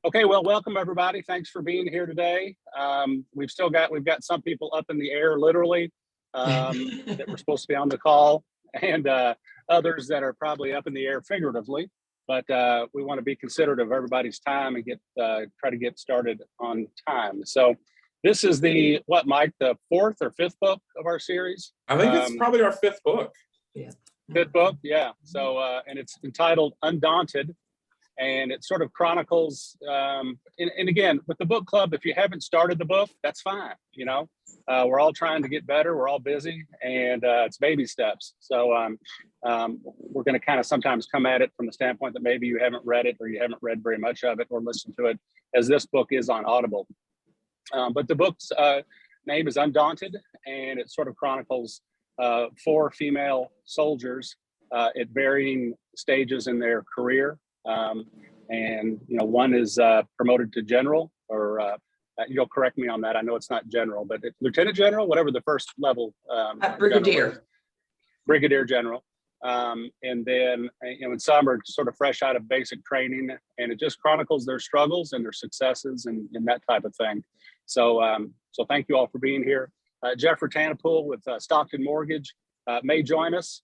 Okay, well, welcome everybody. Thanks for being here today. We've got some people up in the air, literally, that were supposed to be on the call, and others that are probably up in the air figuratively. But we want to be considerate of everybody's time and try to get started on time. So this is Mike, the fourth or fifth book of our series? I think it's probably our fifth book. Yeah. Fifth book, yeah. So and it's entitled Undaunted. And it sort of chronicles, and again, with the book club, if you haven't started the book, that's fine. We're all trying to get better. We're all busy, and it's baby steps. So we're going to kind of sometimes come at it from the standpoint that maybe you haven't read it or you haven't read very much of it or listened to it, as this book is on Audible. But the book's name is Undaunted, and it sort of chronicles 4 female soldiers at varying stages in their career. And one is promoted to general, or you'll correct me on that. I know it's not general, but it's lieutenant general, whatever the first level. Brigadier. Brigadier general. And then and some are sort of fresh out of basic training, and it just chronicles their struggles and their successes and that type of thing. So thank you all for being here. Jeff Ratanapool with Stockton Mortgage may join us.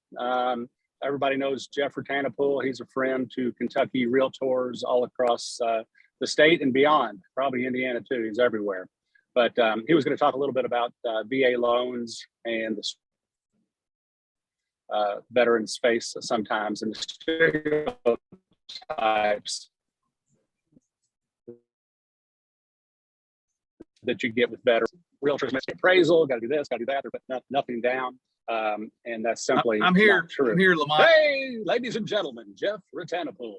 Everybody knows Jeff Ratanapool. He's a friend to Kentucky realtors all across the state and beyond, probably Indiana too. He's everywhere. But he was going to talk a little bit about VA loans and the veterans face sometimes, and the stereotypes that you get with veterans. Realtors make appraisal, got to do this, got to do that, but nothing down. And that's simply I'm here. not true. I'm here, Lamont. Hey, ladies and gentlemen, Jeff Ratanapool.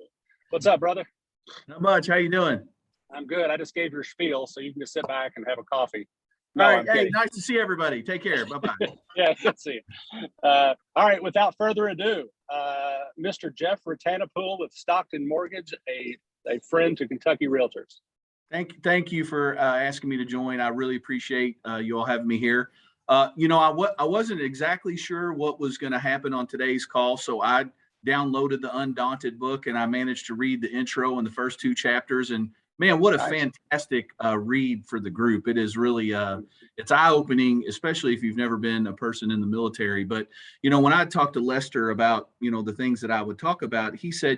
What's up, brother? Not much. How you doing? I'm good. I just gave your spiel, so you can just sit back and have a coffee. No, all right. Hey, nice to see everybody. Take care. Bye-bye. Yeah, good to see you. All right, without further ado, Mr. Jeff Ratanapool with Stockton Mortgage, a friend to Kentucky realtors. Thank you for asking me to join. I really appreciate you all having me here. I wasn't exactly sure what was going to happen on today's call, so I downloaded the Undaunted book, and I managed to read the intro and the first 2 chapters. And man, what a fantastic read for the group. It is really, it's eye-opening, especially if you've never been a person in the military. But, when I talked to Lester about, the things that I would talk about, he said,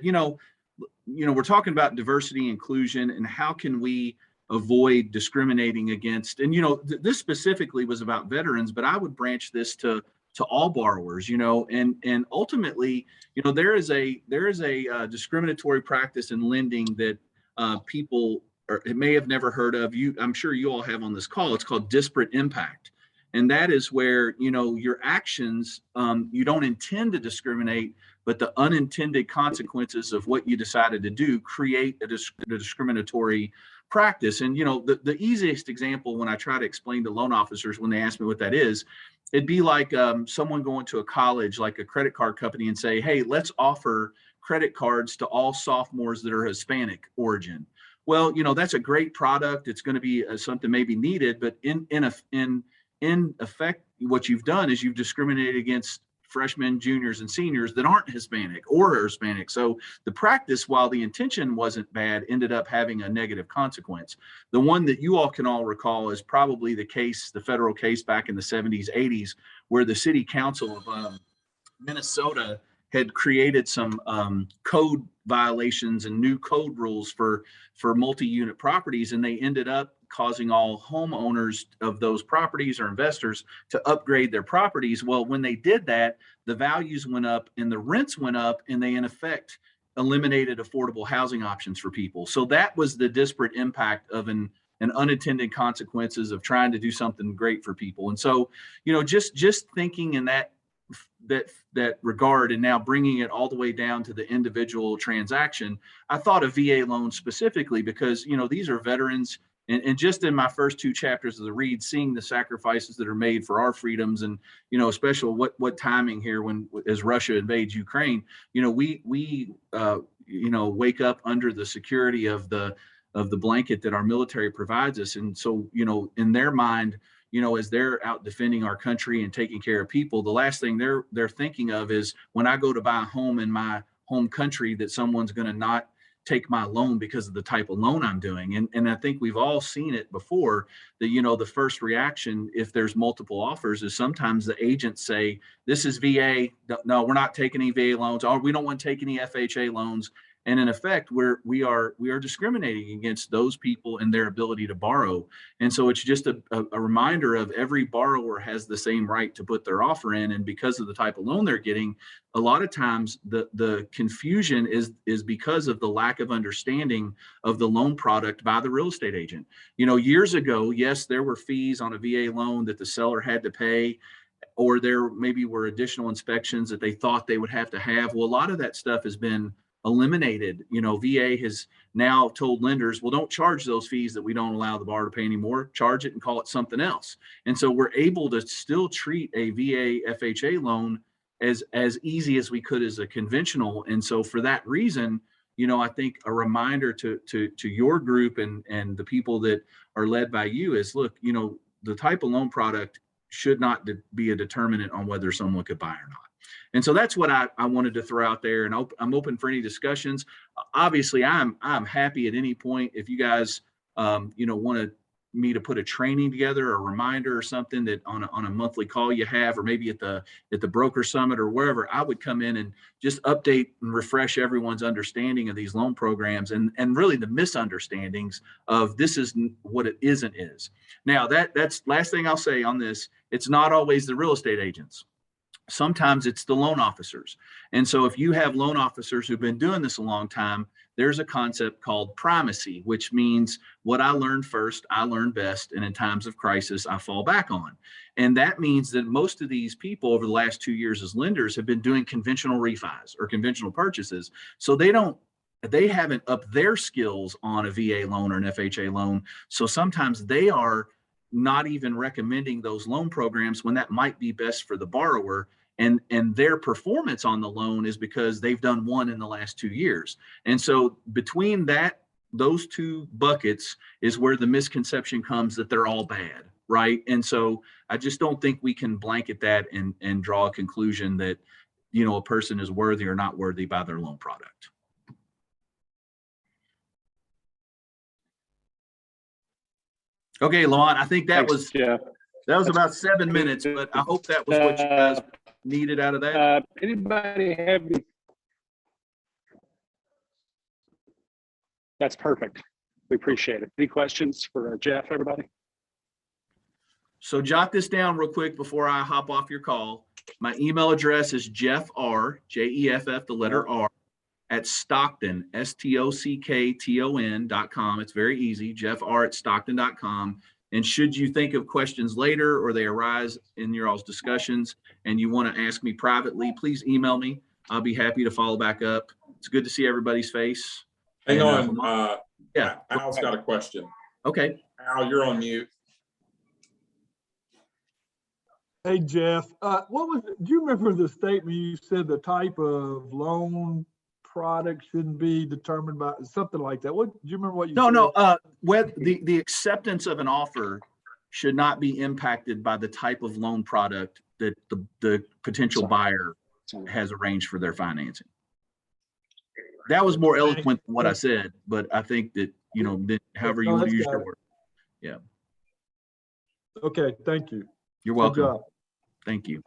we're talking about diversity, inclusion, and how can we avoid discriminating against, and this specifically was about veterans, but I would branch this to all borrowers, and ultimately, there is a discriminatory practice in lending that people may have never heard of. I'm sure you all have on this call. It's called disparate impact, and that is where your actions, you don't intend to discriminate, but the unintended consequences of what you decided to do create a discriminatory practice. And the easiest example when I try to explain to loan officers when they ask me what that is, it'd be like someone going to a college, like a credit card company, and say, hey, let's offer credit cards to all sophomores that are Hispanic origin. Well, that's a great product. It's going to be something maybe needed, but in effect, what you've done is you've discriminated against freshmen, juniors, and seniors that aren't Hispanic or are Hispanic. So the practice, while the intention wasn't bad, ended up having a negative consequence. The one that you all can all recall is probably the federal case back in the 70s, 80s, where the city council of Minnesota had created some code violations and new code rules for multi-unit properties, and they ended up causing all homeowners of those properties or investors to upgrade their properties. Well, when they did that, the values went up and the rents went up, and they in effect eliminated affordable housing options for people. So that was the disparate impact of an unintended consequences of trying to do something great for people. And so, just thinking in that regard, and now bringing it all the way down to the individual transaction, I thought of VA loans specifically because, these are veterans. And just in my first 2 chapters of the read, seeing the sacrifices that are made for our freedoms, and especially what timing here as Russia invades Ukraine, we wake up under the security of the blanket that our military provides us, and so in their mind, as they're out defending our country and taking care of people, the last thing they're thinking of is when I go to buy a home in my home country that someone's going to not take my loan because of the type of loan I'm doing. And I think we've all seen it before that, you know, the first reaction, if there's multiple offers, is sometimes the agents say, this is VA. No, we're not taking any VA loans, or we don't want to take any FHA loans. And in effect, we are discriminating against those people and their ability to borrow. And so it's just a reminder of every borrower has the same right to put their offer in. And because of the type of loan they're getting, a lot of times the confusion is because of the lack of understanding of the loan product by the real estate agent. You know, years ago, yes, there were fees on a VA loan that the seller had to pay, or there maybe were additional inspections that they thought they would have to have. Well, a lot of that stuff has been eliminated. You know, VA has now told lenders, well, don't charge those fees that we don't allow the borrower to pay anymore. Charge it and call it something else. And so we're able to still treat a VA FHA loan as easy as we could as a conventional. And so for that reason, you know, I think a reminder to your group and the people that are led by you is, look, you know, the type of loan product should not be a determinant on whether someone could buy or not. And so that's what I wanted to throw out there, and I'm open for any discussions. Obviously, I'm happy at any point if you guys, you know, want me to put a training together, a reminder or something that on a monthly call you have, or maybe at the broker summit or wherever, I would come in and just update and refresh everyone's understanding of these loan programs and really the misunderstandings of this is what it isn't is. Now that's last thing I'll say on this. It's not always the real estate agents. Sometimes it's the loan officers. And so if you have loan officers who've been doing this a long time, there's a concept called primacy, which means what I learned first, I learn best, and in times of crisis, I fall back on. And that means that most of these people over the last 2 years as lenders have been doing conventional refis or conventional purchases. So they haven't upped their skills on a VA loan or an FHA loan. So sometimes they are not even recommending those loan programs when that might be best for the borrower. And their performance on the loan is because they've done one in the last 2 years. And so between those two buckets is where the misconception comes that they're all bad, right? And so I just don't think we can blanket that and draw a conclusion that, you know, a person is worthy or not worthy by their loan product. Okay, Lawan, I think that was about 7 minutes, but I hope that was what you guys needed out of that. Anybody have any? That's perfect. We appreciate it. Any questions for Jeff, everybody? So jot this down real quick before I hop off your call. My email address is Jeff R, Jeff, the letter R, at Stockton, STOCKTON.com. It's very easy, Jeff R at Stockton.com. And should you think of questions later or they arise in your all's discussions and you want to ask me privately, please email me. I'll be happy to follow back up. It's good to see everybody's face. Hang on. Yeah. Al's got a question. Okay. Al, you're on mute. Hey, Jeff, do you remember the statement you said the type of loan product shouldn't be determined by something like that? Do you remember what you said? No. The acceptance of an offer should not be impacted by the type of loan product that the potential buyer has arranged for their financing. That was more eloquent than what I said, but I think that, you know, however you want to use your word. Yeah. Okay, thank you. You're welcome. Good job. Thank you.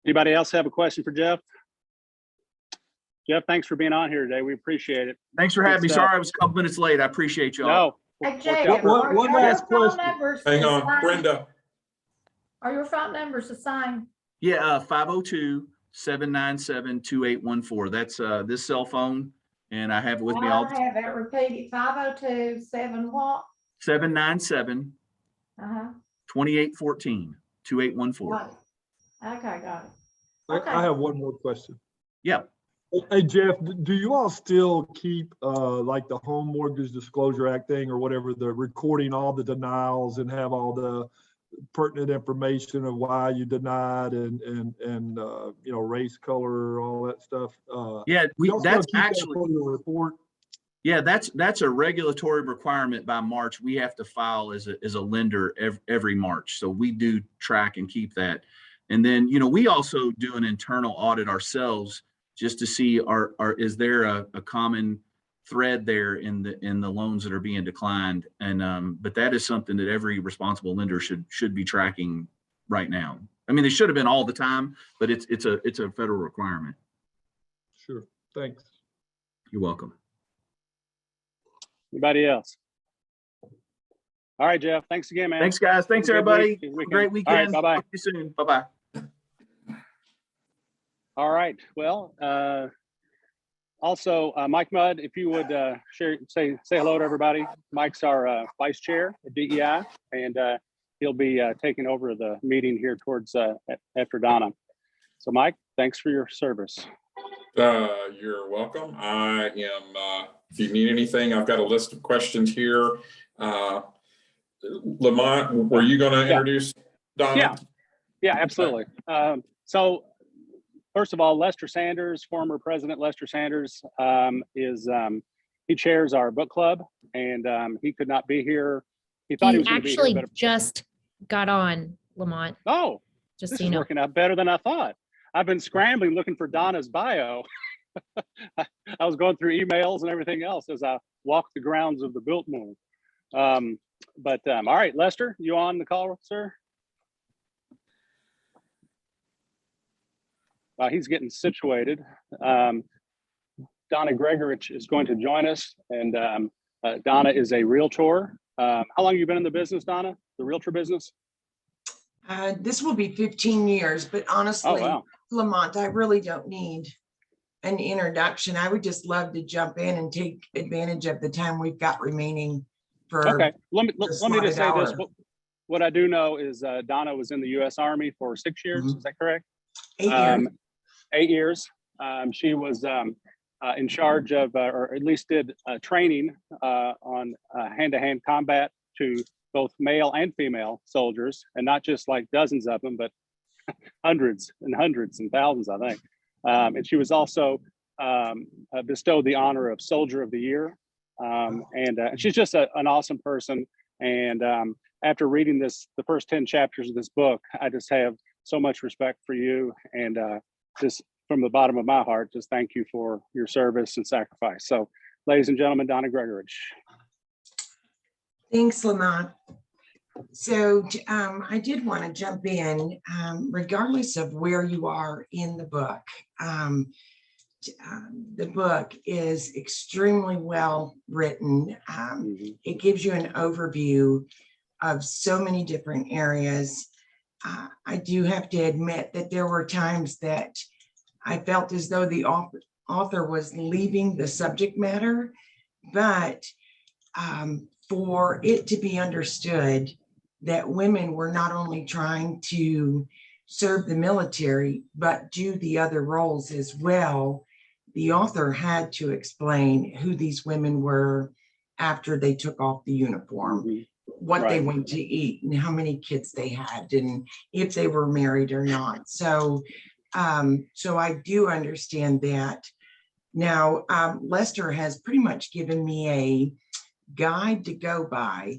Anybody else have a question for Jeff? Jeff, thanks for being on here today. We appreciate it. Thanks for having me. Sorry I was a couple minutes late. I appreciate y'all. No. Hey, Jay, One last question. Hang on, Brenda. Are your phone numbers the same? Yeah, 502-797-2814. That's this cell phone, and I have it with me all the time. I have it repeated. 502-7 what? 797 2814 2814. Got it. Okay, got it. Okay. I have one more question. Yeah. Hey, Jeff, do you all still keep like the Home Mortgage Disclosure Act thing or whatever, the recording all the denials and have all the pertinent information of why you denied and you know, race, color, all that stuff? Yeah, that's actually that your report. Yeah, that's a regulatory requirement by March. We have to file as a lender every March. So we do track and keep that. And then, you know, we also do an internal audit ourselves just to see is there a common thread there in the loans that are being declined. And but that is something that every responsible lender should be tracking right now. I mean, they should have been all the time, but it's a federal requirement. Sure, thanks. You're welcome. Anybody else? All right, Jeff. Thanks again, man. Thanks, guys. Thanks, Have a good everybody. week- Great weekend. All right, weekend. bye-bye. Talk to you soon. Bye-bye. All right. Well, also, Mike Mudd, if you would say hello to everybody. Mike's our vice chair at DEI, and he'll be taking over the meeting here towards after Donna. So, Mike, thanks for your service. You're welcome. I am, if you need anything, I've got a list of questions here. Lamont, were you going to introduce Donna? Yeah, absolutely. So first of all, Lester Sanders, former President Lester Sanders, he chairs our book club, and he could not be here. He thought he was going to be here. Actually just got on, Lamont. Oh, Just this so you is know. working out better than I thought. I've been scrambling looking for Donna's bio. I was going through emails and everything else as I walked the grounds of the Biltmore. All right, Lester, you on the call, sir? He's getting situated. Donna Gregorich is going to join us, and Donna is a realtor. How long have you been in the business, Donna? The realtor business? This will be 15 years, but honestly, Oh, wow. Lamont, I really don't need an introduction. I would just love to jump in and take advantage of the time we've got remaining for. Okay, let me the just slotted say this. hour. What I do know is Donna was in the U.S. Army for 6 years. Mhm. Is that correct? 8 years. 8 years. She was in charge of, or at least did training on hand-to-hand combat to both male and female soldiers, and not just like dozens of them, but hundreds and hundreds and thousands, I think. And she was also bestowed the honor of Soldier of the Year. And she's just an awesome person. And after reading the first 10 chapters of this book, I just have so much respect for you. And just from the bottom of my heart, just thank you for your service and sacrifice. So, ladies and gentlemen, Donna Gregorich. Thanks, Lamont. So I did want to jump in, regardless of where you are in the book. The book is extremely well written. It gives you an overview of so many different areas. I do have to admit that there were times that I felt as though the author was leaving the subject matter, but for it to be understood that women were not only trying to serve the military, but do the other roles as well, the author had to explain who these women were after they took off the uniform, what they went to eat, and how many kids they had, and if they were married or not. So, so I do understand that. Now, Lester has pretty much given me a guide to go by,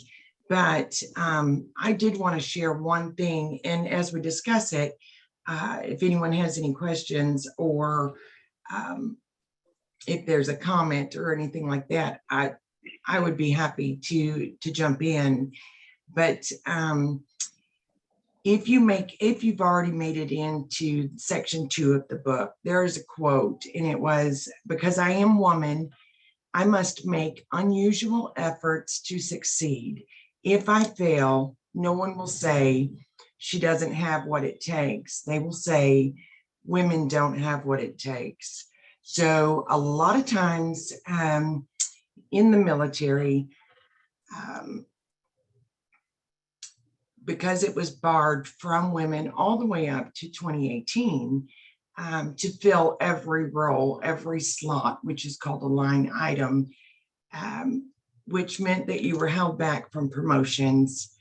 but I did want to share one thing, and as we discuss it, if anyone has any questions or if there's a comment or anything like that, I would be happy to jump in. But if you've already made it into section 2 of the book, there is a quote, and it was, "Because I am woman, I must make unusual efforts to succeed. If I fail, no one will say she doesn't have what it takes. They will say women don't have what it takes." So a lot of times in the military, because it was barred from women all the way up to 2018, to fill every role, every slot, which is called a line item, which meant that you were held back from promotions,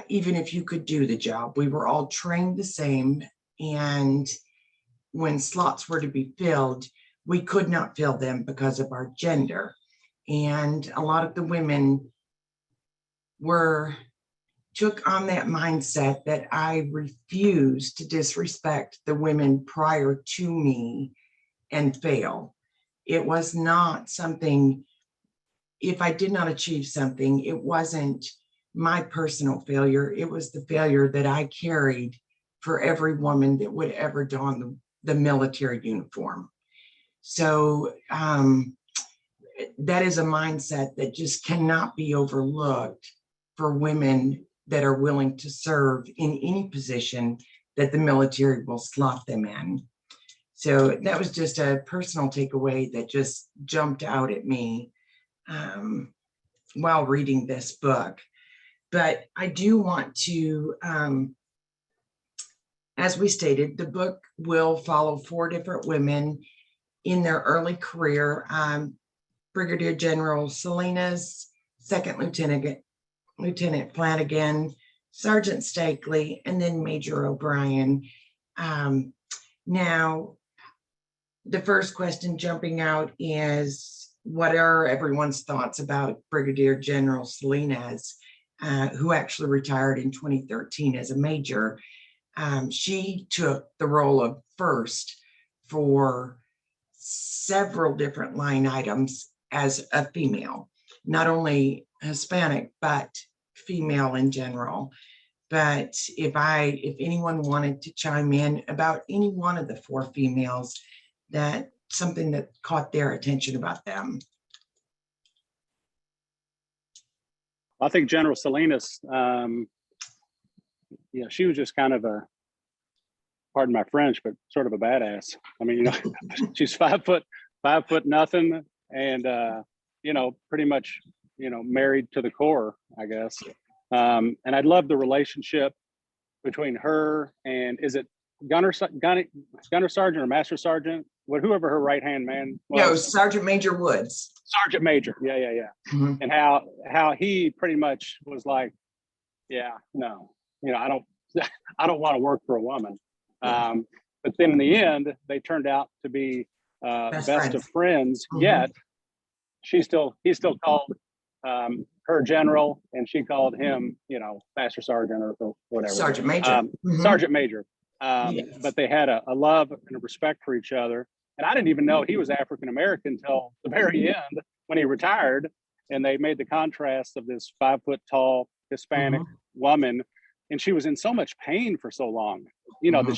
even if you could do the job. We were all trained the same, and when slots were to be filled, we could not fill them because of our gender. And a lot of the women took on that mindset that I refuse to disrespect the women prior to me and fail. It was not something, if I did not achieve something, it wasn't my personal failure. It was the failure that I carried for every woman that would ever don the military uniform. So that is a mindset that just cannot be overlooked for women that are willing to serve in any position that the military will slot them in. So that was just a personal takeaway that just jumped out at me while reading this book. But I do want to, as we stated, the book will follow 4 different women in their early career. Brigadier General Selena's, Second Lieutenant Flanagan, Sergeant Stakely, and then Major O'Brien. Now, the first question jumping out is, what are everyone's thoughts about Brigadier General Selena's, who actually retired in 2013 as a major? She took the role of first for several different line items as a female, not only Hispanic, but female in general. But if anyone wanted to chime in about any one of the 4 females, that something that caught their attention about them. I think General Selena's, she was just kind of a, pardon my French, but sort of a badass. I mean, she's 5 foot nothing, and pretty much, married to the core, I guess. And I love the relationship between her and, is it Gunner Sergeant or Master Sergeant? Whoever her right-hand man was. No, Sergeant Major Woods. Sergeant Major, yeah. Mhm. And how he pretty much was like, yeah, no, I don't want to work for a woman. But then in the end, they turned out to be best of friends. Mhm. Yet he still called her general, and she called him, Master Sergeant or whatever. Sergeant Major. Mhm. Sergeant Major. Yes. But they had a love and a respect for each other. And I didn't even know he was African American until the very end when he retired. And they made the contrast of this 5 foot tall Hispanic woman, and she was in so much pain for so long, that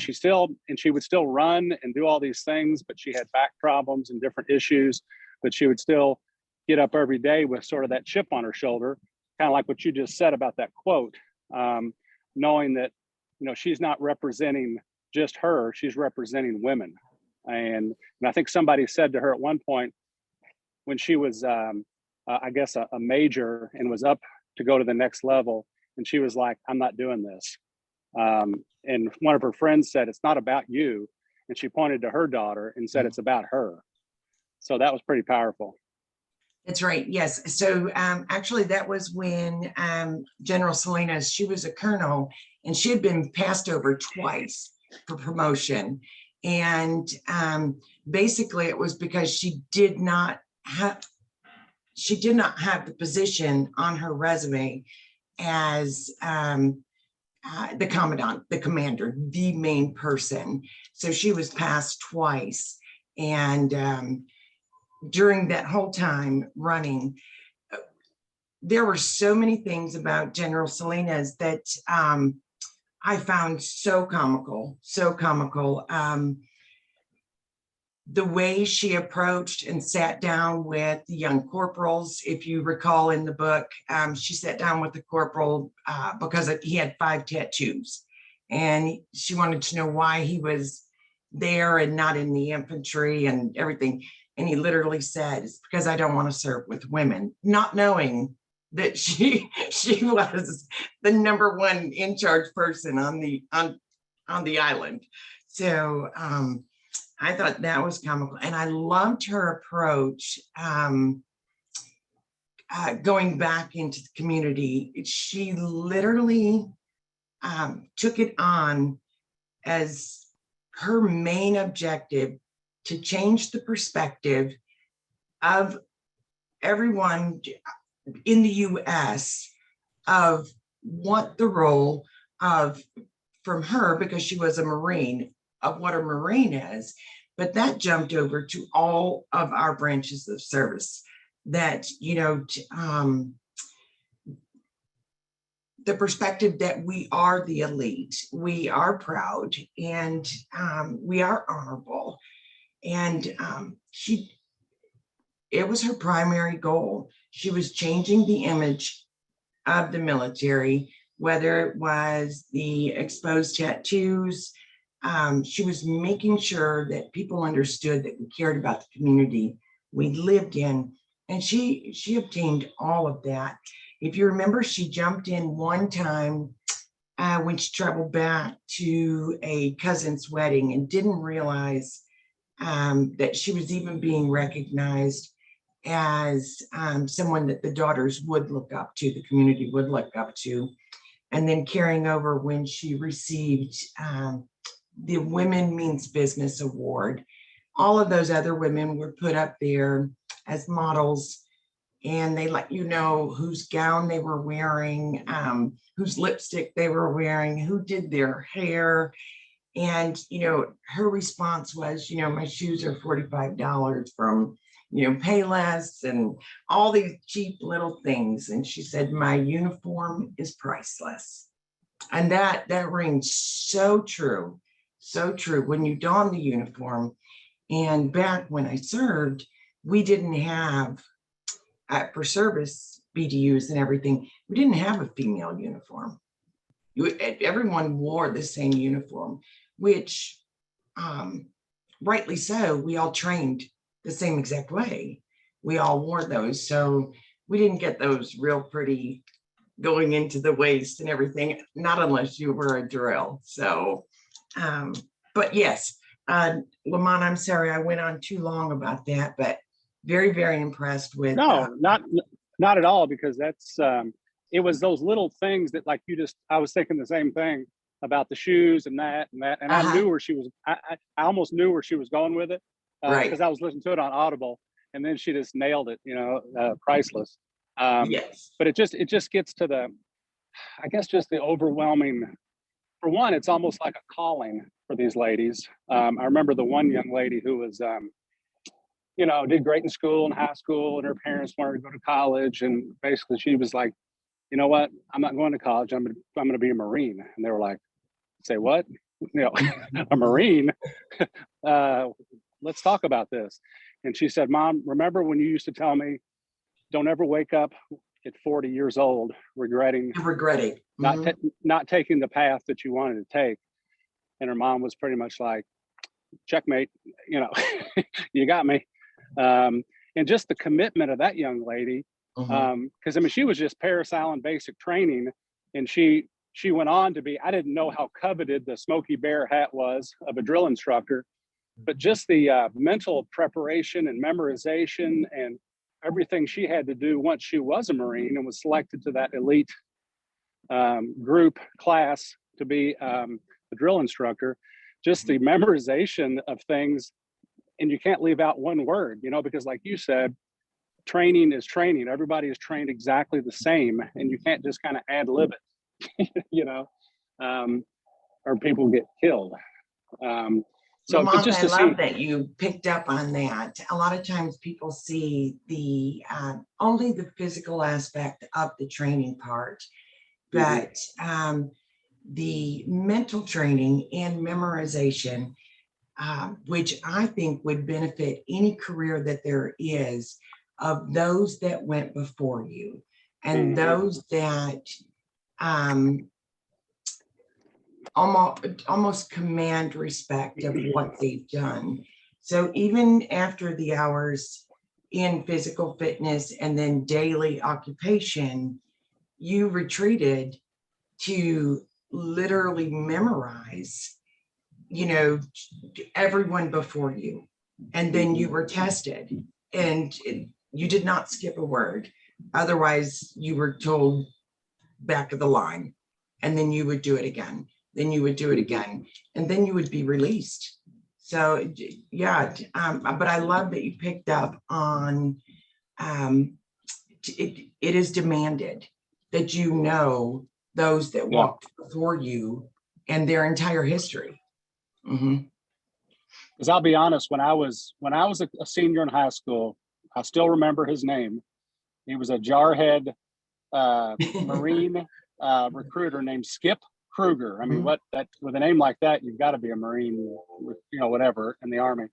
she would still run and do all these things, but she had back problems and different issues, but she would still get up every day with sort of that chip on her shoulder, kind of like what you just said about that quote, knowing that, she's not representing just her, she's representing women. And I think somebody said to her at one point when she was, I guess, a major and was up to go to the next level, and she was like, I'm not doing this. And one of her friends said, it's not about you. And she pointed to her daughter and said, it's about her. So that was pretty powerful. That's right. Yes. So actually, that was when General Selena, she was a colonel, and she had been passed over twice for promotion. And basically, it was because she did not have the position on her resume as the commandant, the commander, the main person. So she was passed twice. And during that whole time running, there were so many things about General Selena's that I found so comical. The way she approached and sat down with the young corporals, if you recall in the book, she sat down with the corporal because he had 5 tattoos, and she wanted to know why he was there and not in the infantry and everything. And he literally said, it's because I don't want to serve with women, not knowing that she was the #1 in charge person on the island. So I thought that was comical, and I loved her approach. Going back into the community, she literally took it on as her main objective to change the perspective of everyone in the US of what the role of, from her, because she was a Marine, of what a Marine is, but that jumped over to all of our branches of service. That, the perspective that we are the elite, we are proud, and we are honorable. And it was her primary goal. She was changing the image of the military, whether it was the exposed tattoos. She was making sure that people understood that we cared about the community we lived in. And she obtained all of that. If you remember, she jumped in one time when she traveled back to a cousin's wedding and didn't realize that she was even being recognized as someone that the daughters would look up to, the community would look up to. And then carrying over when she received the Women Means Business Award. All of those other women were put up there as models, and they let you know whose gown they were wearing, whose lipstick they were wearing, who did their hair. And, her response was, my shoes are $45 from, Payless and all these cheap little things. And she said, my uniform is priceless. And that rings so true, so true. When you don the uniform, and back when I served, we didn't have, for service BDUs and everything, we didn't have a female uniform. Everyone wore the same uniform, which rightly so, we all trained the same exact way. We all wore those. So we didn't get those real pretty going into the waist and everything, not unless you were a drill. So, but yes, Lamont, I'm sorry, I went on too long about that, but very, very impressed with. No, not at all, because that's, it was those little things that, like, I was thinking the same thing about the shoes and that. And I knew where she was, I almost knew where she was going with it, because I was listening to it on Audible, and then she just nailed it, priceless. Yes. But it just gets to I guess just the overwhelming, for one, it's almost like a calling for these ladies. I remember the one young lady who was, did great in school and high school, and her parents wanted to go to college. And basically she was like, you know what, I'm not going to college. I'm going to be a Marine. And they were like, say what? A Marine? Let's talk about this. And she said, Mom, remember when you used to tell me, don't ever wake up at 40 years old regretting not taking the path that you wanted to take. And her mom was pretty much like, checkmate, you got me. And just the commitment of that young lady, because she was just Parris Island basic training, and she went on to be, I didn't know how coveted the Smokey Bear hat was of a drill instructor, but just the mental preparation and memorization and everything she had to do once she was a Marine and was selected to that elite group class to be a drill instructor, just the memorization of things. And you can't leave out one word, because like you said, training is training. Everybody is trained exactly the same, and you can't just kind of ad lib it, or people get killed. So Lamont, just I to love that you picked up on that. A lot of times people see the only the physical aspect of the training part, but the mental training and memorization, which I think would benefit any career that there is, of those that went before you and those that almost command respect of what they've done. So even after the hours in physical fitness and then daily occupation, you retreated to literally memorize, everyone before you. And then you were tested, and you did not skip a word. Otherwise, you were told back of the line, and then you would do it again. Then you would do it again, and then you would be released. So yeah, but I love that you picked up on it is demanded that those that walked before you and their entire history. because I'll be honest, when I was a senior in high school, I still remember his name. He was a jarhead Marine recruiter named Skip Kruger. I mean, with a name like that, you've got to be a Marine, whatever, in the Army.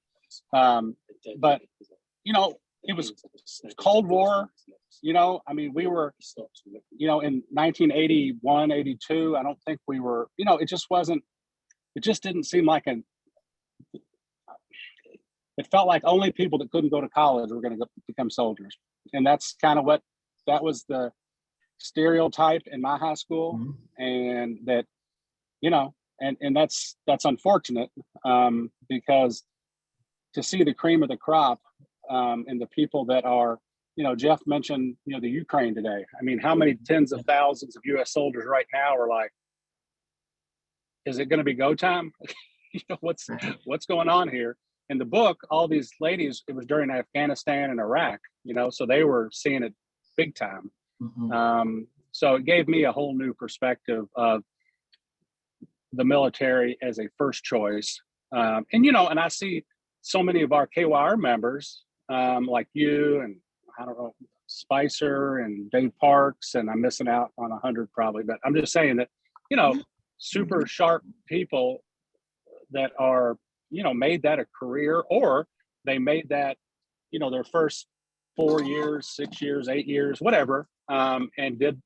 But it was Cold War. I mean, we were, in 1981, 82. I don't think we were. It just didn't seem like it felt like only people that couldn't go to college were going to become soldiers. And that's kind of that was the stereotype in my high school. And that, and that's unfortunate, because to see the cream of the crop, and the people that are, Jeff mentioned, the Ukraine today. I mean, how many tens of thousands of US soldiers right now are like, is it going to be go time? What's going on here? In the book, all these ladies, it was during Afghanistan and Iraq, so they were seeing it big time. So it gave me a whole new perspective of the military as a first choice. And I see so many of our KYR members, like you and I don't know, Spicer and Dave Parks, and I'm missing out on 100 probably, but I'm just saying that, super sharp people that are, made that a career, or they made that, their first 4 years, 6 years, 8 years, whatever, and did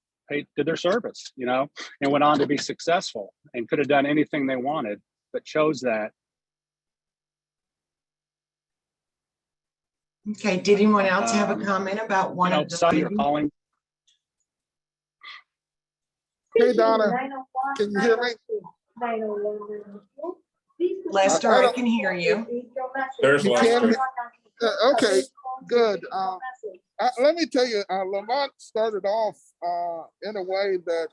their service, and went on to be successful and could have done anything they wanted, but chose that. Okay, did anyone else have a comment about one of the Sonny or ladies? calling? Hey, Donna, can you hear me? Lester, I can hear you. There's You Lester. can? Okay, good. Let me tell you, Lamont started off in a way that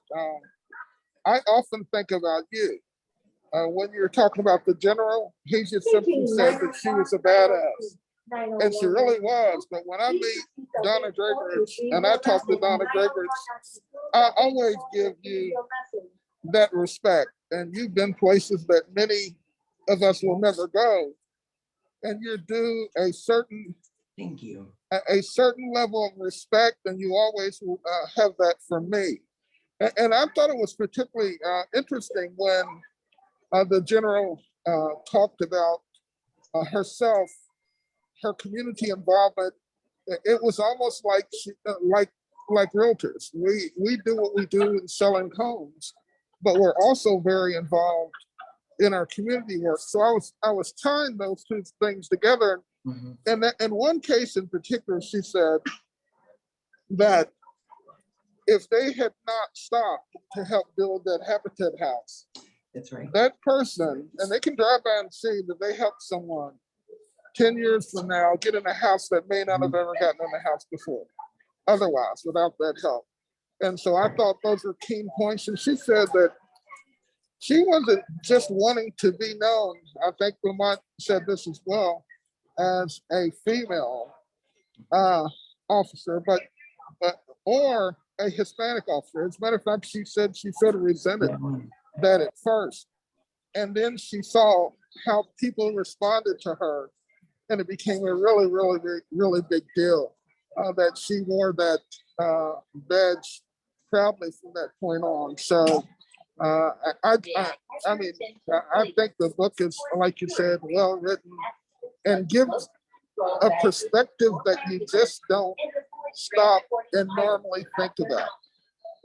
I often think about you. When you're talking about the general, he just simply said that she was a badass. And she really was. But when I meet Donna Draperich and I talk to Donna Draperich, I always give you that respect. And you've been places that many of us will never go. And you do a certain Thank you. a certain level of respect, and you always have that from me. And I thought it was particularly interesting when the general talked about herself, her community involvement. It was almost like like realtors. We do what we do in selling homes, but we're also very involved in our community work. So I was tying those two things together. And in one case in particular, she said that if they had not stopped to help build that Habitat house, That's right. that person, and they can drive by and see that they helped someone 10 years from now get in a house that may not have ever gotten in a house before, otherwise, without that help. And so I thought those were key points. And she said that she wasn't just wanting to be known. I think Lamont said this as well, as a female officer, or a Hispanic officer. As a matter of fact, she said she sort of resented that at first. And then she saw how people responded to her, and it became a really, really, really big deal that she wore that badge proudly from that point on. So I mean, I think the book is, like you said, well written and gives a perspective that you just don't stop and normally think about.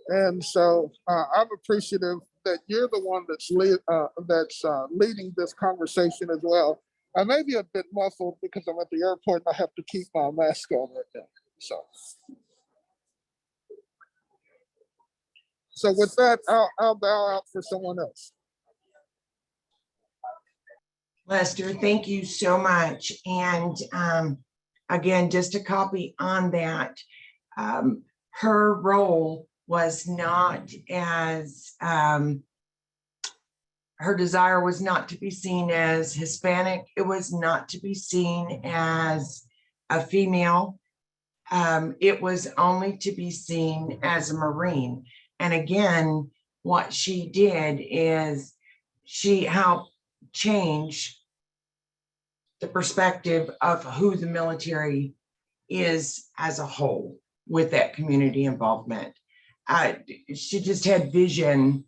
And so I'm appreciative that you're the one that's leading this conversation as well. I may be a bit muffled because I'm at the airport and I have to keep my mask on right now. So with that, I'll bow out for someone else. Lester, thank you so much. And again, just a copy on that. Her role was not as, her desire was not to be seen as Hispanic. It was not to be seen as a female. It was only to be seen as a Marine. And again, what she did is she helped change the perspective of who the military is as a whole with that community involvement. She just had vision.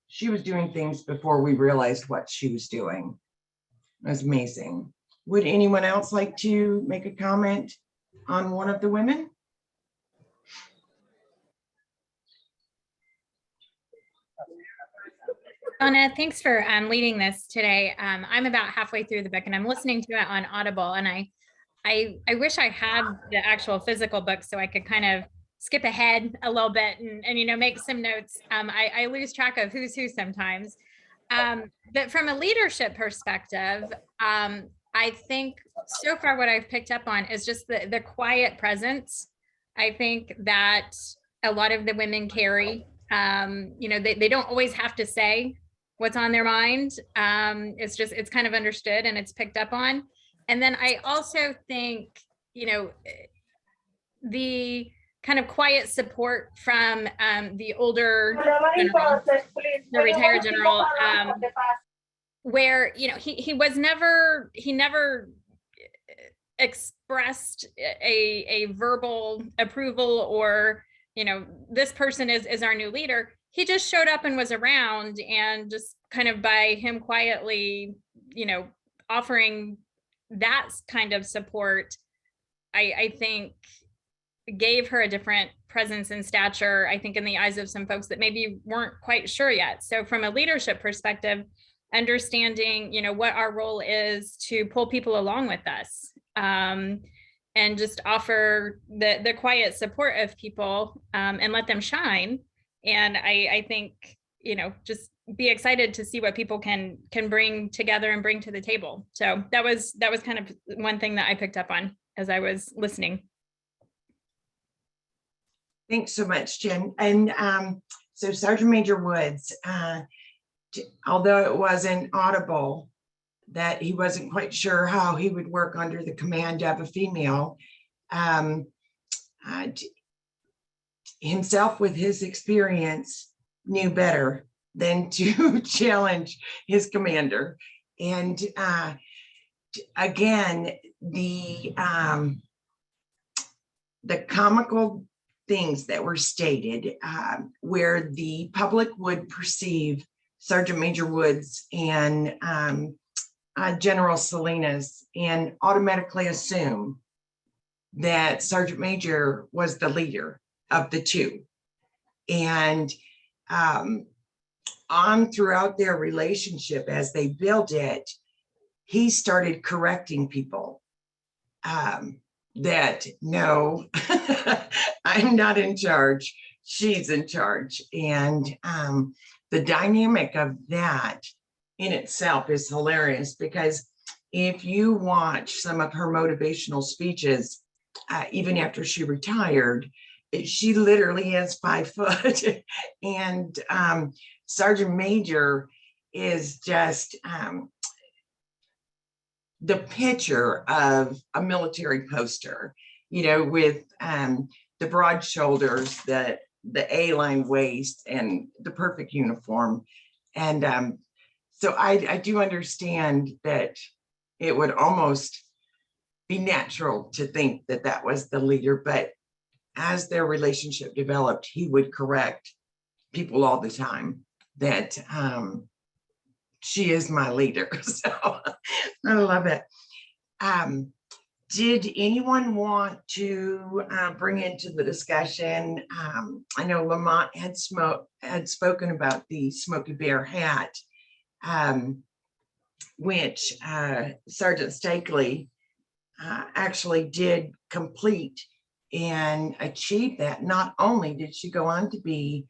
She was doing things before we realized what she was doing. It was amazing. Would anyone else like to make a comment on one of the women? Donna, thanks for leading this today. I'm about halfway through the book and I'm listening to it on Audible, and I wish I had the actual physical book so I could kind of skip ahead a little bit and you know, make some notes. I lose track of who's who sometimes. But from a leadership perspective, I think so far what I've picked up on is just the quiet presence. I think that a lot of the women carry. You know, they don't always have to say what's on their mind. It's kind of understood and it's picked up on. And then I also think, you know, the kind of quiet support from the older general, the retired general, where, you know, he never expressed a verbal approval or, you know, this person is our new leader. He just showed up and was around, and just kind of by him quietly, you know, offering that kind of support, I think gave her a different presence and stature, I think, in the eyes of some folks that maybe weren't quite sure yet. So from a leadership perspective, understanding, you know, what our role is to pull people along with us, and just offer the quiet support of people, and let them shine. And I think, you know, just be excited to see what people can bring together and bring to the table. So that was kind of one thing that I picked up on as I was listening. Thanks so much, Jen. And so Sergeant Major Woods, although it wasn't audible that he wasn't quite sure how he would work under the command of a female, himself with his experience knew better than to challenge his commander. And again, the comical things that were stated, where the public would perceive Sergeant Major Woods and General Selena's and automatically assume that Sergeant Major was the leader of the two. And on throughout their relationship, as they built it, he started correcting people that, no, I'm not in charge, she's in charge. And the dynamic of that in itself is hilarious, because if you watch some of her motivational speeches, even after she retired, she literally is 5 foot. And Sergeant Major is just the picture of a military poster, you know, with the broad shoulders, the A-line waist, and the perfect uniform. And so I do understand that it would almost be natural to think that that was the leader, but as their relationship developed, he would correct people all the time that she is my leader. So I love it. Did anyone want to bring into the discussion? I know Lamont had spoken about the Smokey Bear hat, which Sergeant Stakely actually did complete and achieve that. Not only did she go on to be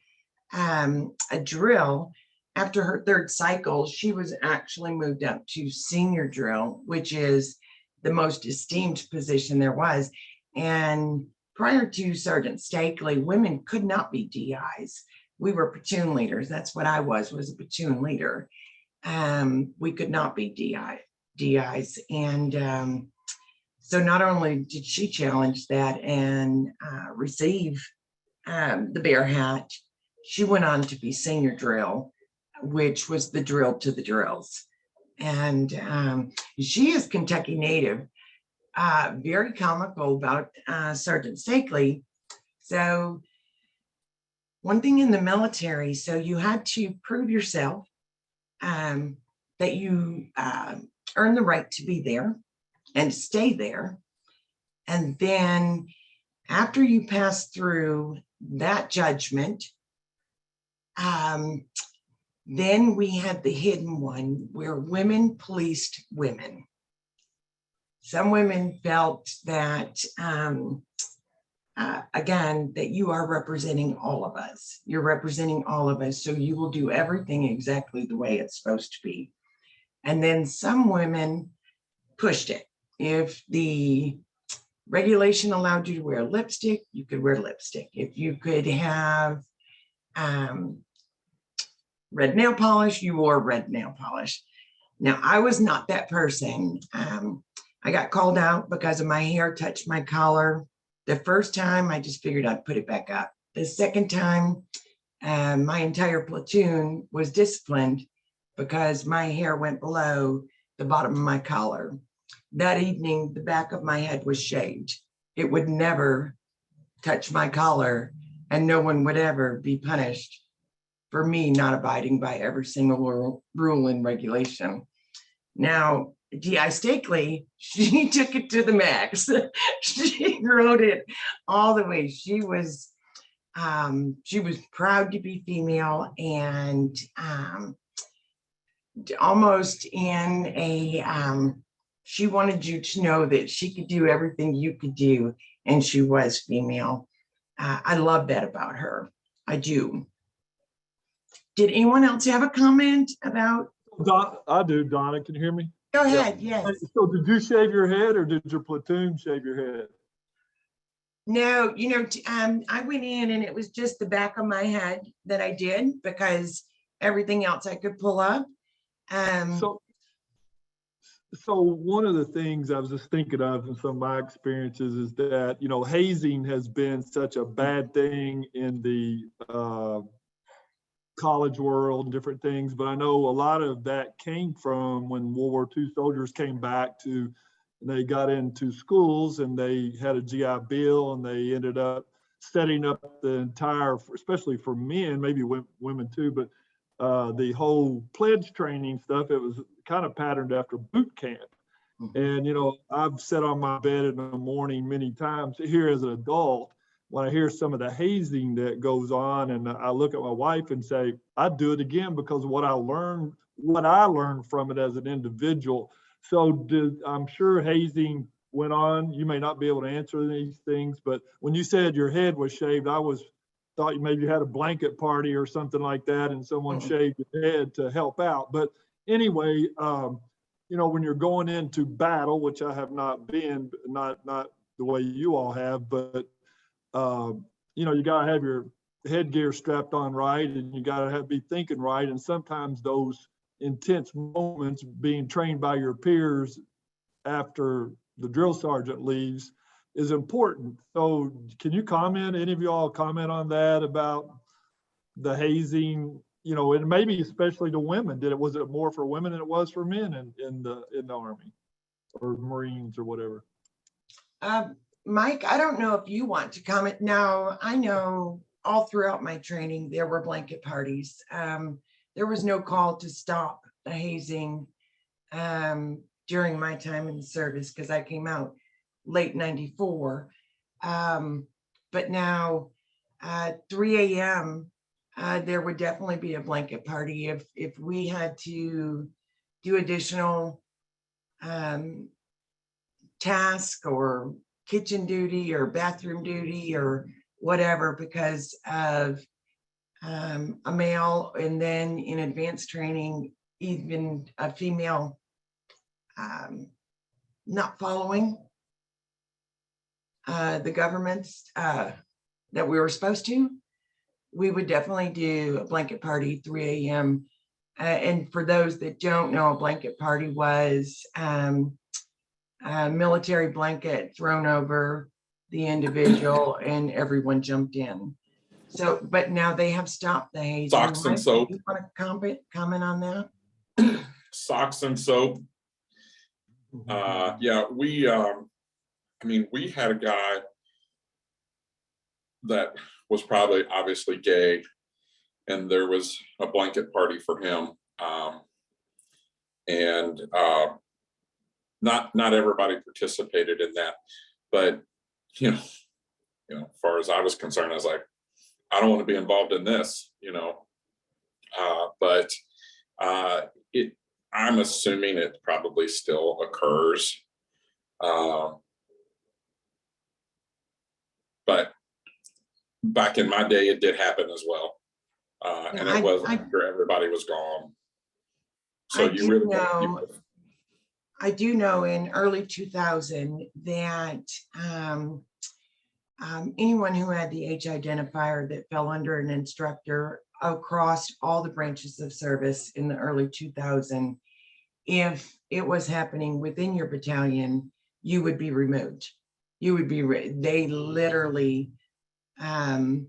a drill, after her 3rd cycle, she was actually moved up to senior drill, which is the most esteemed position there was. And prior to Sergeant Stakely, women could not be DIs. We were platoon leaders. That's what I was a platoon leader. We could not be DIs. And so not only did she challenge that and receive the bear hat, she went on to be senior drill, which was the drill to the drills. And she is Kentucky native, very comical about Sergeant Stakely. So one thing in the military, so you had to prove yourself, that you earn the right to be there and stay there. And then after you pass through that judgment, then we had the hidden one where women policed women. Some women felt that, again, that you are representing all of us. You're representing all of us, so you will do everything exactly the way it's supposed to be. And then some women pushed it. If the regulation allowed you to wear lipstick, you could wear lipstick. If you could have red nail polish, you wore red nail polish. Now, I was not that person. I got called out because of my hair touched my collar. The first time, I just figured I'd put it back up. The second time, my entire platoon was disciplined because my hair went below the bottom of my collar. That evening, the back of my head was shaved. It would never touch my collar, and no one would ever be punished for me not abiding by every single rule and regulation. Now, D.I. Stakely, she took it to the max. She rode it all the way. She was proud to be female, and almost in a, she wanted you to know that she could do everything you could do, and she was female. I love that about her. I do. Did anyone else have a comment about? I do, Donna, can you hear me? Go ahead, yes. So did you shave your head or did your platoon shave your head? No, I went in and it was just the back of my head that I did because everything else I could pull up. So one of the things I was just thinking of in some of my experiences is that, hazing has been such a bad thing in the college world and different things, but I know a lot of that came from when World War II soldiers came back they got into schools and they had a GI Bill and they ended up setting up the entire, especially for men, maybe women too, but the whole pledge training stuff, it was kind of patterned after boot camp. And, I've sat on my bed in the morning many times here as an adult when I hear some of the hazing that goes on, and I look at my wife and say, I'd do it again because what I learned from it as an individual. So I'm sure hazing went on. You may not be able to answer these things, but when you said your head was shaved, I thought you maybe had a blanket party or something like that, and someone shaved your head to help out. But anyway, when you're going into battle, which I have not been, not the way you all have, but you got to have your headgear strapped on right, and you got to be thinking right. And sometimes those intense moments being trained by your peers after the drill sergeant leaves is important. So can you comment, any of you all comment on that about the hazing, and maybe especially to women? Was it more for women than it was for men in the Army or Marines or whatever? Mike, I don't know if you want to comment. Now, I know all throughout my training, there were blanket parties. There was no call to stop the hazing during my time in the service because I came out late 94. But now, 3 a.m., there would definitely be a blanket party if we had to do additional task or kitchen duty or bathroom duty or whatever because of a male, and then in advanced training, even a female not following the governments that we were supposed to, we would definitely do a blanket party 3 a.m. And for those that don't know, a blanket party was a military blanket thrown over the individual and everyone jumped in. So, but now they have stopped the hazing. Socks and soap. You want to comment on that? socks and soap. Yeah, we had a guy that was probably obviously gay, and there was a blanket party for him. And not everybody participated in that, but as far as I was concerned, I was like, I don't want to be involved in this, but I'm assuming it probably still occurs. But back in my day, it did happen as well. And it was after everybody was gone. So I do know in early 2000 that anyone who had the H identifier that fell under an instructor across all the branches of service in the early 2000, if it was happening within your battalion, you would be removed. You would be, they literally, in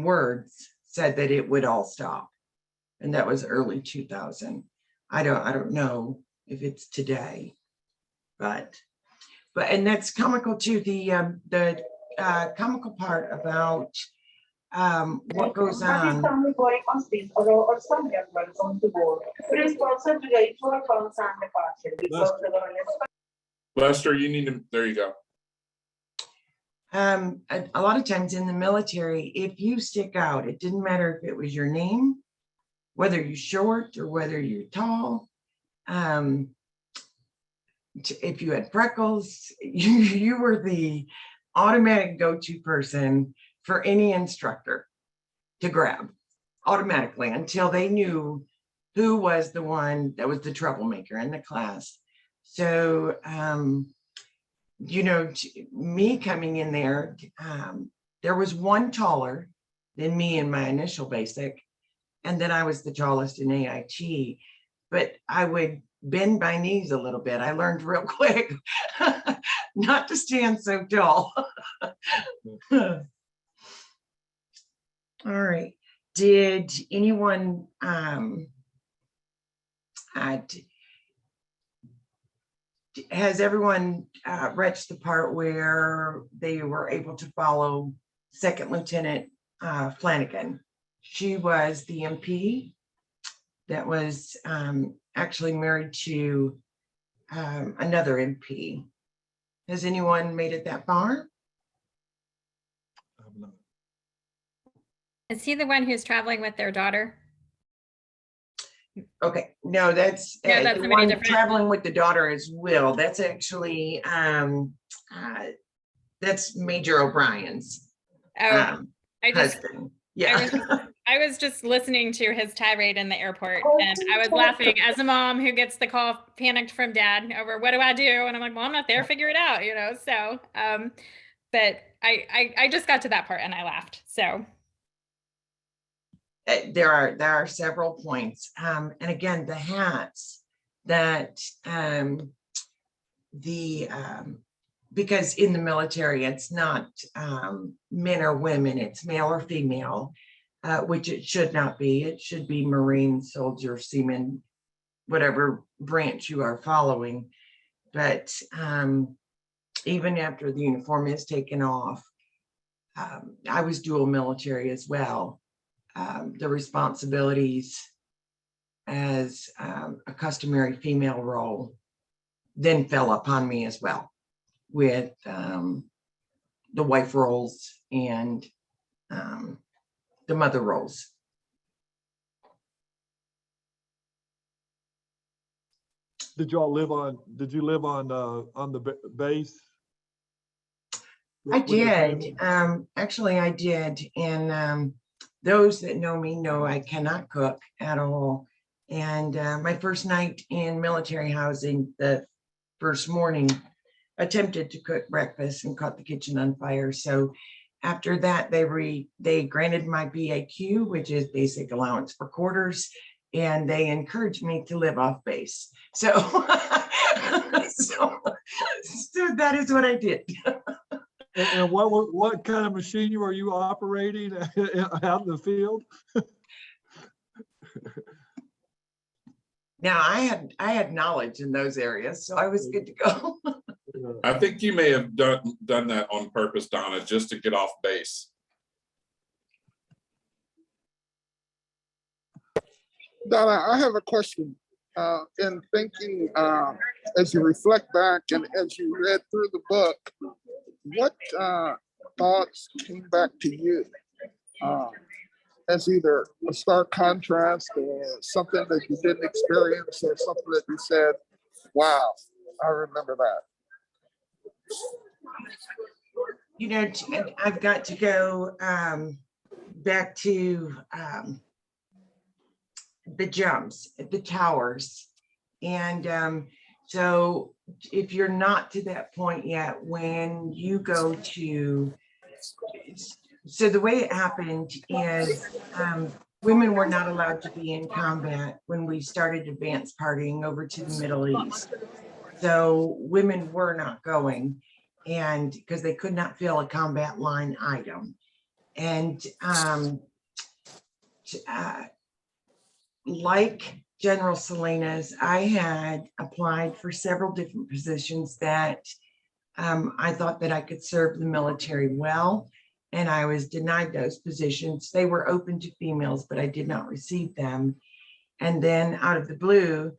words, said that it would all stop. And that was early 2000. I don't know if it's today, but and that's comical too. The comical part about what goes on. Lester, you need to, there you go. A lot of times in the military, if you stick out, it didn't matter if it was your name, whether you're short or whether you're tall, if you had freckles, you were the automatic go-to person for any instructor to grab automatically until they knew who was the one that was the troublemaker in the class. So, me coming in there, there was one taller than me in my initial basic, and then I was the tallest in AIT, but I would bend my knees a little bit. I learned real quick not to stand so tall. All right. Did anyone has everyone reached the part where they were able to follow Second Lieutenant Flanagan? She was the MP that was actually married to another MP. Has anyone made it that far? Is he the one who's traveling with their daughter? Okay, no, that's No, that's the somebody one different. traveling with the daughter is Will. That's actually that's Major O'Brien's I just husband. Yeah. I was just listening to his tirade in the airport, and I was laughing as a mom who gets the call panicked from dad over what do I do? And I'm like, well, I'm not there, figure it out, So, but I just got to that part and I laughed. So There are several points, and again, the hats that because in the military it's not men or women, it's male or female, which it should not be. It should be Marine, soldier, seaman, whatever branch you are following. But even after the uniform is taken off, I was dual military as well. The responsibilities as a customary female role then fell upon me as well, with the wife roles and the mother roles. Did you live on the base? I did. Actually, I did. And those that know me know I cannot cook at all. And my first night in military housing, the first morning, attempted to cook breakfast and caught the kitchen on fire. So after that, they granted my BAQ, which is basic allowance for quarters, and they encouraged me to live off base. So, so that is what I did. And what kind of machine were you operating out in the field? Now I had knowledge in those areas, so I was good to go. I think you may have done that on purpose, Donna, just to get off base. Donna, I have a question. In thinking, as you reflect back and as you read through the book, what thoughts came back to you as either a stark contrast or something that you didn't experience or something that you said, wow, I remember that? You know, I've got to go back to the jumps at the towers. And so if you're not to that point yet, when you go to, so the way it happened is women were not allowed to be in combat when we started advance partying over to the Middle East. So women were not going, and because they could not fill a combat line item. And like General Selena's, I had applied for several different positions that I thought that I could serve the military well, and I was denied those positions. They were open to females, but I did not receive them. And then out of the blue,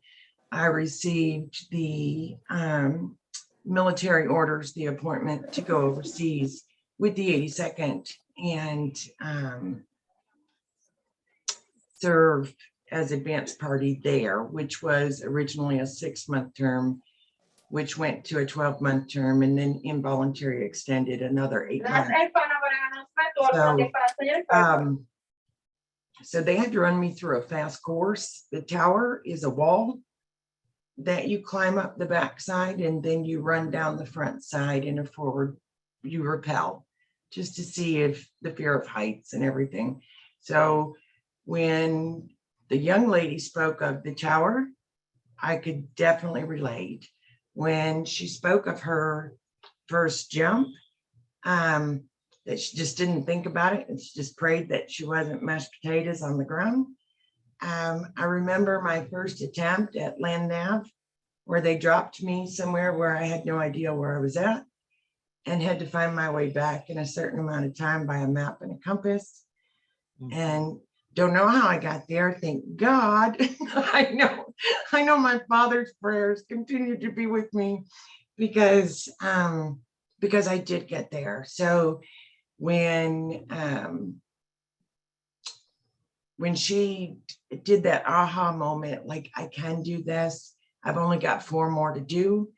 I received the military orders, the appointment to go overseas with the 82nd and serve as advance party there, which was originally a 6-month term, which went to a 12-month term, and then involuntary extended another 8 months. So they had to run me through a fast course. The tower is a wall that you climb up the backside, and then you run down the front side in a forward, you rappel, just to see if the fear of heights and everything. So when the young lady spoke of the tower, I could definitely relate. When she spoke of her first jump, that she just didn't think about it, and she just prayed that she wasn't mashed potatoes on the ground. I remember my first attempt at land nav, where they dropped me somewhere where I had no idea where I was at and had to find my way back in a certain amount of time by a map and a compass. And don't know how I got there. Thank God. I know my father's prayers continue to be with me because I did get there. So when she did that aha moment, like, I can do this, I've only got 4 more to do,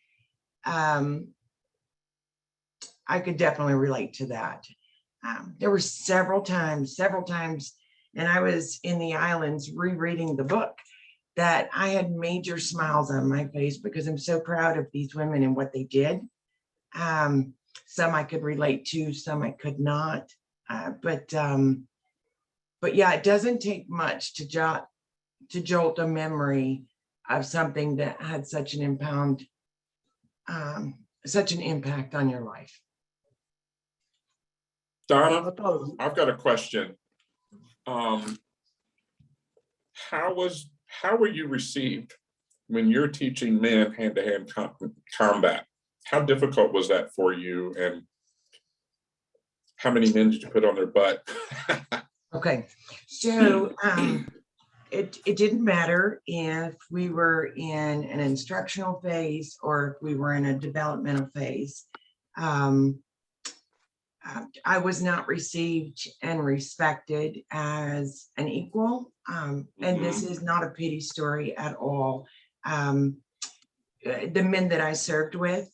I could definitely relate to that. There were several times, and I was in the islands rereading the book, that I had major smiles on my face because I'm so proud of these women and what they did. Some I could relate to, some I could not. But yeah, it doesn't take much to jolt a memory of something that had such an impact on your life. Donna, I've got a question. How were you received when you're teaching men hand-to-hand combat? How difficult was that for you, and how many men did you put on their butt? Okay, so it didn't matter if we were in an instructional phase or if we were in a developmental phase. I was not received and respected as an equal, and this is not a pity story at all. The men that I served with,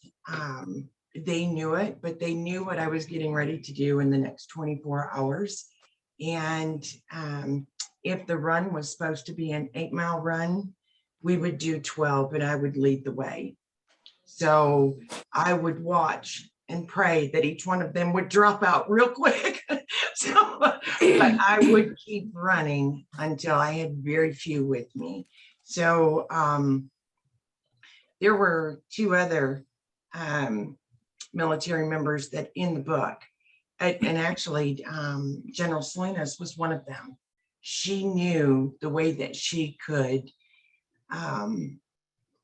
they knew it, but they knew what I was getting ready to do in the next 24 hours. And if the run was supposed to be an 8-mile run, we would do 12, and I would lead the way. So I would watch and pray that each one of them would drop out real quick. But I would keep running until I had very few with me. So there were 2 other military members that in the book, and actually General Selena's was one of them. She knew the way that she could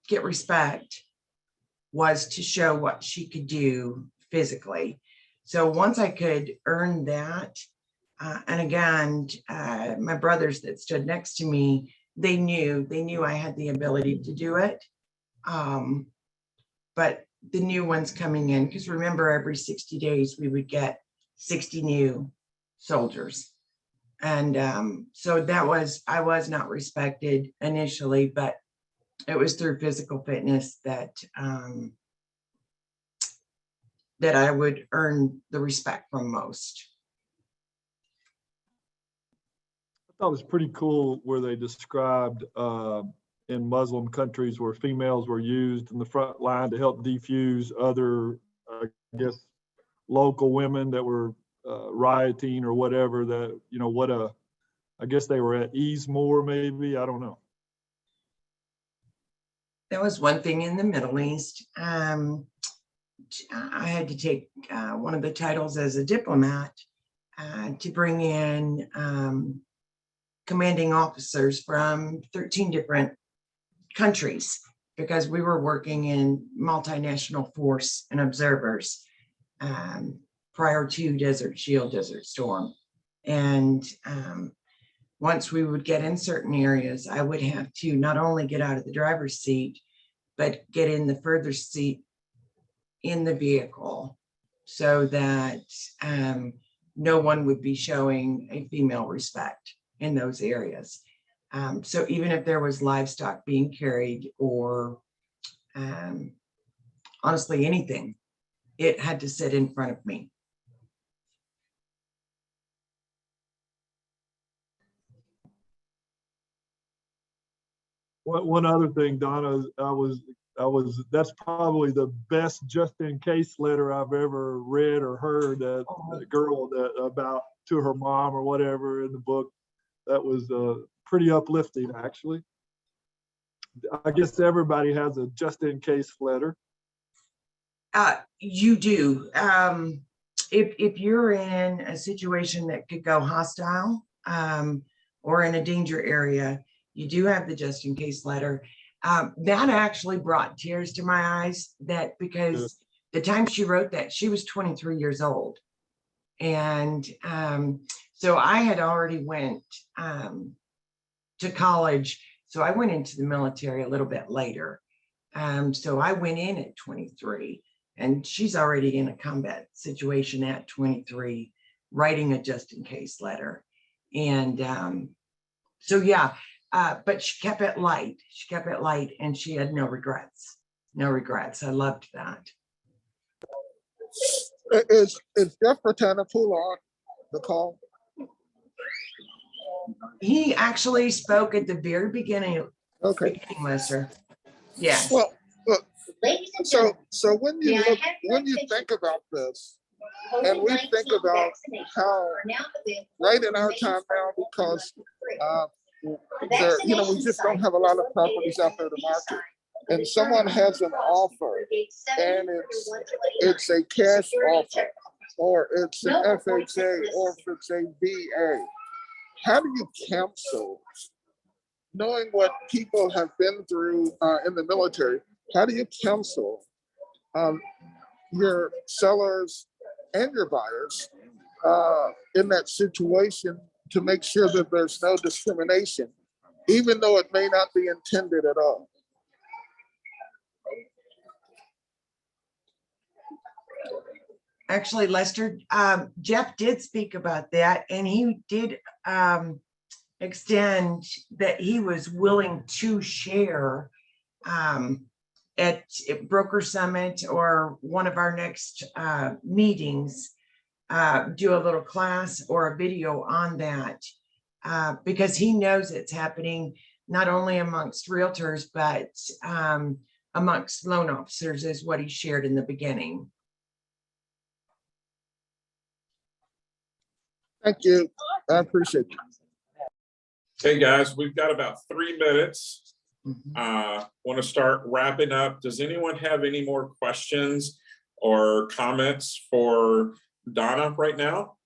get respect was to show what she could do physically. So once I could earn that, and again, my brothers that stood next to me, they knew I had the ability to do it. But the new ones coming in, because remember, every 60 days we would get 60 new soldiers. And so I was not respected initially, but it was through physical fitness that that I would earn the respect from most. I thought it was pretty cool where they described in Muslim countries where females were used in the front line to help defuse other, I guess, local women that were rioting or whatever. That, you know, I guess they were at ease more, maybe, I don't know. That was one thing in the Middle East. I had to take one of the titles as a diplomat to bring in commanding officers from 13 different countries, because we were working in multinational force and observers prior to Desert Shield, Desert Storm. And once we would get in certain areas, I would have to not only get out of the driver's seat, but get in the further seat in the vehicle so that no one would be showing a female respect in those areas. So even if there was livestock being carried or honestly anything, it had to sit in front of me. One other thing, Donna, that's probably the best just in case letter I've ever read or heard. That the girl that about to her mom or whatever in the book, that was pretty uplifting, actually. I guess everybody has a just in case letter. You do. If you're in a situation that could go hostile or in a danger area, you do have the just in case letter. That actually brought tears to my eyes, that because the time she wrote that, she was 23 years old. And so I had already went to college. So I went into the military a little bit later. So I went in at 23, and she's already in a combat situation at 23, writing a just in case letter. And so, yeah. But she kept it light. She kept it light, and she had no regrets. No regrets. I loved that. Is Jeff Bertana-Poole on the call? He actually spoke at the very beginning. Okay. Beginning, Lester. Yes. Well, look. So when you think about this, and we think about how right in our time now, because we just don't have a lot of properties out there to market. And someone has an offer, and it's a cash offer, or it's an FHA, or if it's a VA. How do you counsel, knowing what people have been through in the military? How do you counsel your sellers and your buyers in that situation to make sure that there's no discrimination, even though it may not be intended at all? Actually, Lester, Jeff did speak about that, and he did extend that he was willing to share at Broker Summit or one of our next meetings, do a little class or a video on that, because he knows it's happening not only amongst realtors, but amongst loan officers, is what he shared in the beginning. Thank you. I appreciate you. Hey guys, we've got about 3 minutes. Want to start wrapping up. Does anyone have any more questions or comments for Donna right now?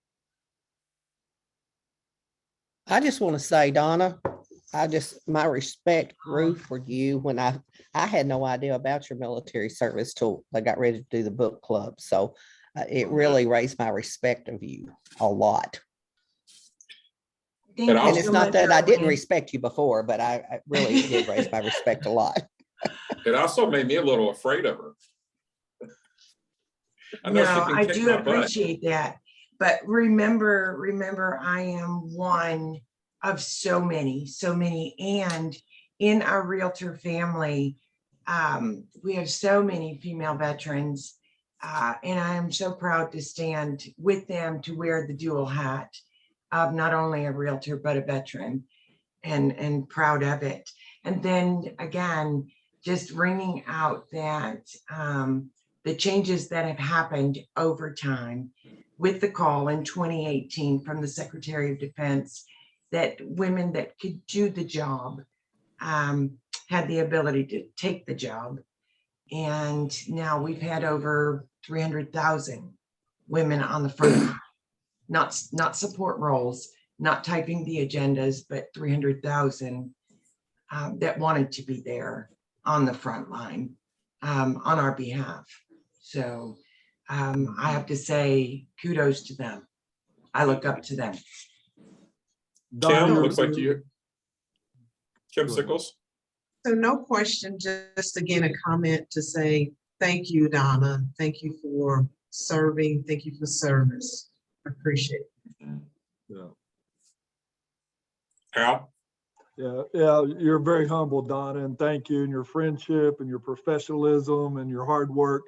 I just want to say, Donna, my respect grew for you when I had no idea about your military service till I got ready to do the book club. So it really raised my respect of you a lot. Thank you And it's so not much, that I didn't Arlene. respect you before, but I really did raise my respect a lot. It also made me a little afraid of her. I know she No, can I kick do my butt. appreciate that. But remember, I am one of so many. And in our realtor family, we have so many female veterans. And I am so proud to stand with them to wear the dual hat of not only a realtor, but a veteran, and proud of it. And then again, just ringing out that the changes that have happened over time with the call in 2018 from the Secretary of Defense that women that could do the job had the ability to take the job. And now we've had over 300,000 women on the front line, not support roles, not typing the agendas, but 300,000 that wanted to be there on the front line on our behalf. So I have to say kudos to them. I look up to them. Donna, Kim, you're- looks like you. Kim Sickles. So no question, just again, a comment to say, thank you, Donna. Thank you for serving. Thank you for service. I appreciate it. Yeah. Al. Yeah, you're very humble, Donna, and thank you, and your friendship and your professionalism and your hard work.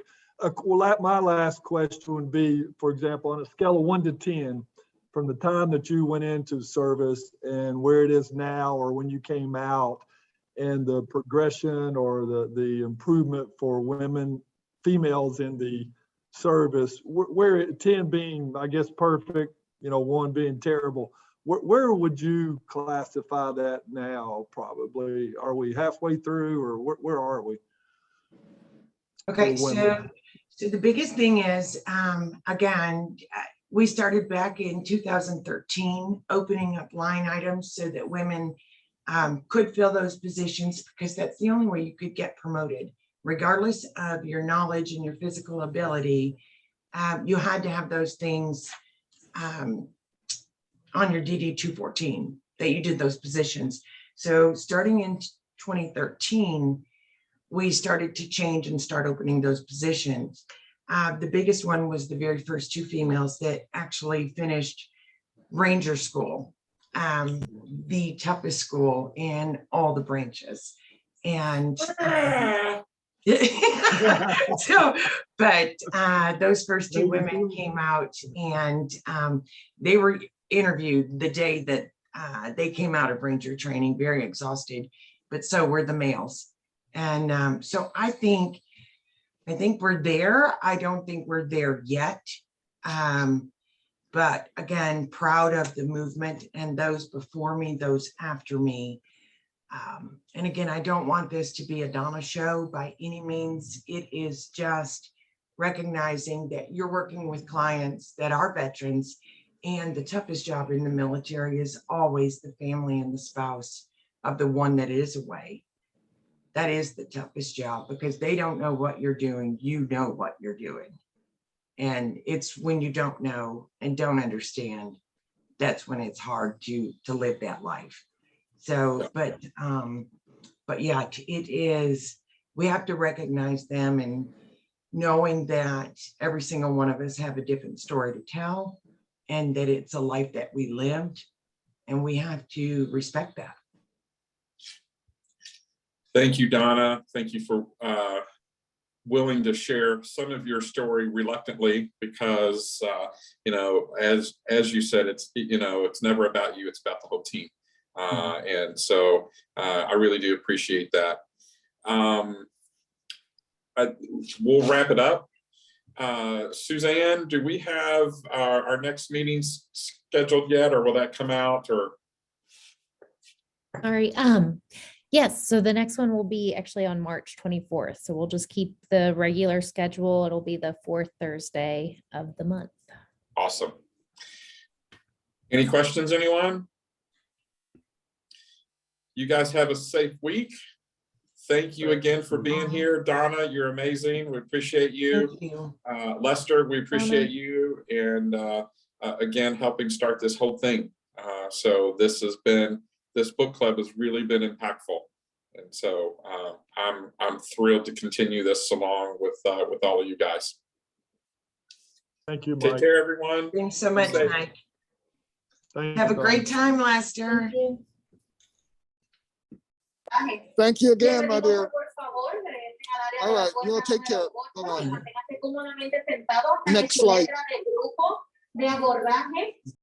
My last question would be, for example, on a scale of 1 to 10, from the time that you went into service and where it is now, or when you came out, and the progression or the improvement for women, females in the service, where 10 being, I guess, perfect, 1 being terrible. Where would you classify that now? Probably, are we halfway through, or where are we? Okay, so the biggest thing is, again, we started back in 2013, opening up line items so that women could fill those positions, because that's the only way you could get promoted. Regardless of your knowledge and your physical ability, you had to have those things on your DD 214 that you did those positions. So starting in 2013, we started to change and start opening those positions. The biggest one was the very first 2 females that actually finished Ranger School, the toughest school in all the branches. And those first 2 women came out, and they were interviewed the day that they came out of Ranger training, very exhausted, but so were the males. And so I think we're there. I don't think we're there yet. But again, proud of the movement and those before me, those after me. And again, I don't want this to be a Donna show by any means. It is just recognizing that you're working with clients that are veterans, and the toughest job in the military is always the family and the spouse of the one that is away. That is the toughest job, because they don't know what you're doing. You know what you're doing. And it's when you don't know and don't understand, that's when it's hard to live that life. So, but yeah, it is, we have to recognize them, and knowing that every single one of us have a different story to tell, and that it's a life that we lived, and we have to respect that. Thank you, Donna. Thank you for willing to share some of your story reluctantly, because as you said, it's never about you, it's about the whole team. And so I really do appreciate that. We'll wrap it up. Suzanne, do we have our next meetings scheduled yet, or will that come out? Or Sorry. Yes, so the next one will be actually on March 24th. So we'll just keep the regular schedule. It'll be the 4th Thursday of the month. Awesome. Any questions, anyone? You guys have a safe week. Thank you again for being here. Donna, you're amazing. We appreciate you. Thank you. Lester, we appreciate you. And again, helping start this whole thing. So this book club has really been impactful. And so I'm thrilled to continue this along with all of you guys. Thank you, Take Mike. care, everyone. Thanks so much, safe. Mike. Thank Have a you, great time, Lester. Thank you. Thank you again, my dear. All right, you'll take care. Bye-bye. Next slide.